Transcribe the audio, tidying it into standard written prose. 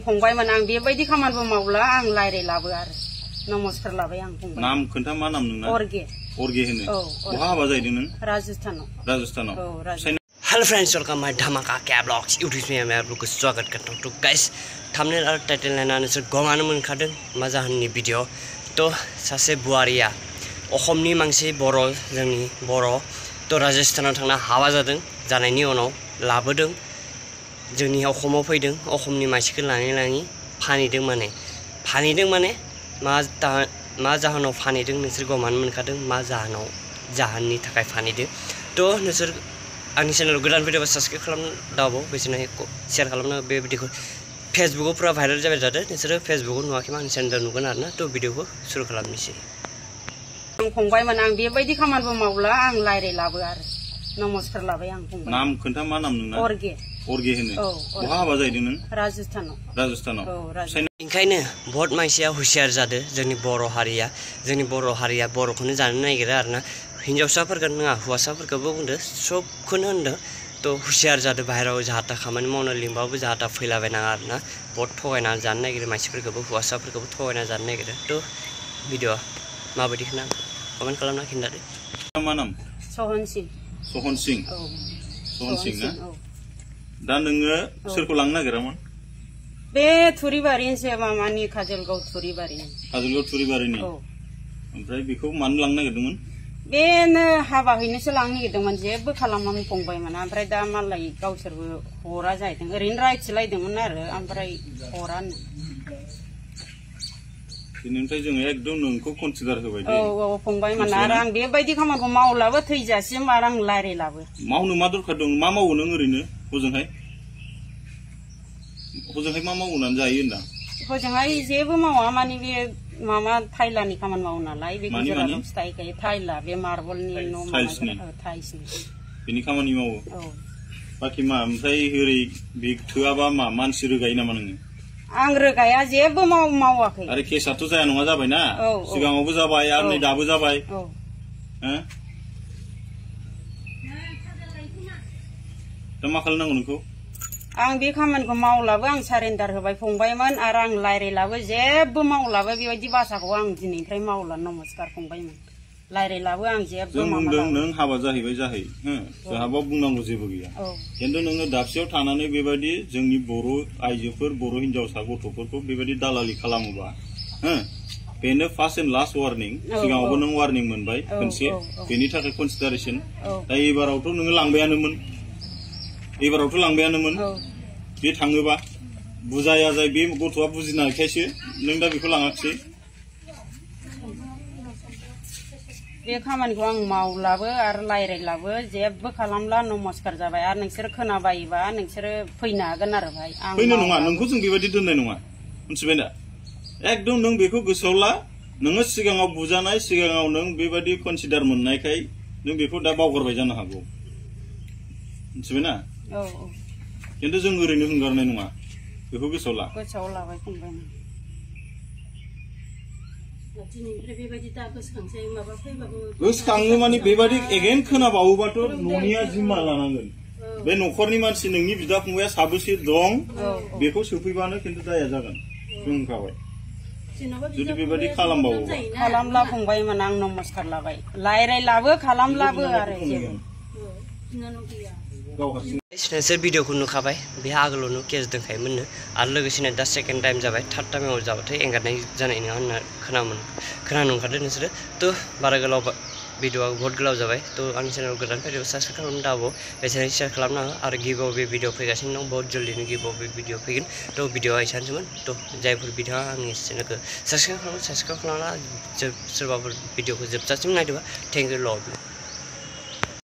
फंबायमोन आं बेबायदि खामानिबो मावला आं लायरायलाबो आरो नमस्कार लाबाय आं फंबाय नाम खोन्था मा नाम नोंना अर्गे होनो बहा हाबा जाहैदों नों राजस्थानाव औ हेलो फ्रेंड्स वेलकम माय धमाका क्या ब्लॉग्स यूट्यूब में मैं आप लोग को स्वागत करता हूं। तो गाइस थंबनेल और टाइटल नायनानै नोंसोर गमानो मोनखादों मा जाहोननि भिडिअ तो सासे बुआरिया अखमनि मानसि बर' जोंनि बर' तो राजस्थानाव थांना हाबा जादों जानायनि उनाव लाबोदों जोंनि अखमाव फैदों अखमनि मानसिखौ लाङै फानिदों माने मा जाहोनाव फानिदों नोंसोर गमानो मोनखादों मा जाहोननि थाखाय फानिदों तो नोंसोर आंनि चेनेलाव गोदान भिडिअ साबस्क्राइब खालामनो दाबाव बेसोरनो शेयार खालामनो बे भिडिअखौ फेसबुकाव पुरा भाइरेल जाबाय थादों नोंसोरो फेसबुकाव नुवाखैबा आंनि चेनेलाव नुगोन आरोना तो भिडिअखौ सुरु खालामनोसै आं फंबायमोन आं बेबायदि खामानिबो मावला आं लायरायलाबो आरो नमस्कार लाबाय आं फंबाय नाम खोन्था मा नाम नोंना अर्गे होनो बहा हाबा जाहैदों नों राजस्थानाव ओंखायनो बहुत मानसिया हुसियार जादों जोंनि बर' हारिया बर'खौनो जानो नागिरो आरोना हिन्जावसाफोरखौ नङा हौवासाफोरखौबो बुंदों सबखौनो होनदों तो हुसियार जादों बाहेराव जाहाथा खामानि मावनो लिंबाबो जाहाथा फैलाबायनाङा आरोना बहुत थगायना जानो नागिरो मानसिफोरखौबो हौवासाफोरखौबो थगायना जानो नागिरो तो भिडिअ माबायदि खोना कमेन्ट खालामना खिन्थादो मा नाम सहन सिं ना दा नोङो सोरखौ लांनो नागिरामोन बे थुरिबारिनिसो मामानि काजलगाव थुरिबारिनि ओमफ्राय बेखौ मानो लांनो नागिरदोंमोन बेनो हाबा हैनोसो लांनो नागिरदोंमोन जेबो खालामामोन फंबायमोन ओमफ्राय दा मालाय गावसोरबो हरा जाहैदों ओरैनो रायथिलायदोंमोन आरो ओमफ्राय हरानो बेनिफ्राय जोङो एकदम नोंखौ कनसिडार होबाय औ फंबायमोन आरो आं बेबायदि खामानिखौ मावलाबो थैजासिम आरो आं लायरायलाबो मावनो मा दरखार दं मा मावो नों ओरैनो हजोंहाय मा मावनानै जायो होनदा हजोंहाय जेबो मावा माने बे मामा थाइलानि खामानि मावो नालाय बे गुजराताव फिथाइ थाइला बे मार्बलनि न' टाइल्सनि बेनि खामानि मावो बाखि मा ओमफ्राय ओरै बे थोआबा मा मानसि रोगायो नामा नोङो आं रोगाया जेबो मावाखै आरो केसाथ' जाया नङा जाबायना सिगाङावबो जाबाय आरो नै दाबो जाबाय दा मा खालामनांगौ नोंखौ आं बे खामानिखौ मावलाबो आं सारेन्डार होबाय फंबायमोन आरो आं लायरायलाबो जेबो मावलाबो बेबायदि भाषाखौ आं दिनैनिफ्राय मावला नमस्कार फंबायमोन लायरायलाबो आं जेबो जों बुंदों नों हाबा जाहैबाय जोंहाबो बुंनांगौ जेबो गैया खिन्थु नोङो दाबसेयाव थानानै बेबायदि जोंनि बर' आइजोफोर बर' हिनजावसा गथ'फोरखौ बेबायदि दालालि खालामोबा बेनो फार्स्ट एन्ड लास्ट वार्निं सिगाङावबो नों वार्निं मोनबाय खनसे बेनि थाखाय कनसिडारेसन दा एबारावथ' नोङो लांबायानोमोन बे थाङोबा बुजाया जाय बे गथ'आ बुजिनायखायसो नों दा बेखौ लाङाखिसै बे खामानिखौ आं मावलाबो आरो लायरायलाबो जेबो खालामला नमस्कार जाबाय आरो नोंसोर खोनाबायोबा नोंसोरो फैनो हागोन आरो भाई फैनो नङा नोंखौ जों बेबायदि दोननाय नङा मिथिबाय दा एकदम नों बेखौ गोसोआव ला नोङो सिगाङाव बुजानाय सिगाङाव नों बेबायदि कनसिडार मोननायखाय नों बेखौ दा बावगारबाय जानो हागौ मिथिबायना खिन्थु जों ओरैनो हंगारनाय नङा बेखौ गोसोआव लाबाय फंबाय गोसोखाङो माने बेबायदि एगेन खोनाबावोबाथ' न'निया जिम्मा लानांगोन बे न'खरनि मानसि नोंनि बिदा फंबाया साबेसे दं बेखौ सोफैबानो खिन्थु दाया जागोन बुंखाबाय जुदि बेबायदि खालामला फंबायमोन आं नमस्कार लाबाय लायरायलाबो खालामलाबो आरो नोंसोर भिडिअखौ नुखाबाय बेहा आगोलावनो केस दोनखायोमोननो आरो लोगोसेनो दा सेकेन्ड टाइम जाबाय थार्ड टाइमाव जाबाथाय एंगारनाय जानाय नङा होनना खोनानो मोनखादों नोंसोरो तो बारा गोलाव भिडिअआ बहुत गोलाव जाबाय तो आंनि चेनेलाव गोदान भिडिअ साबस्क्राइब खालामनो दाबाव बेसेबां शेयार खालामना हो आरो गिभआव बे भिडिअ फैगासिनो दं बहुत जल्दिनो गिभआव बे भिडिअ फैगोन तो भिडिअआ एसेनोसैमोन तो जायफोर बिथाङा आंनि चेनेलखौ साबस्क्राइब खालामना सोरबाफोर भिडिअखौ जोबजासिम नायदोंबा थेंक इउ लभ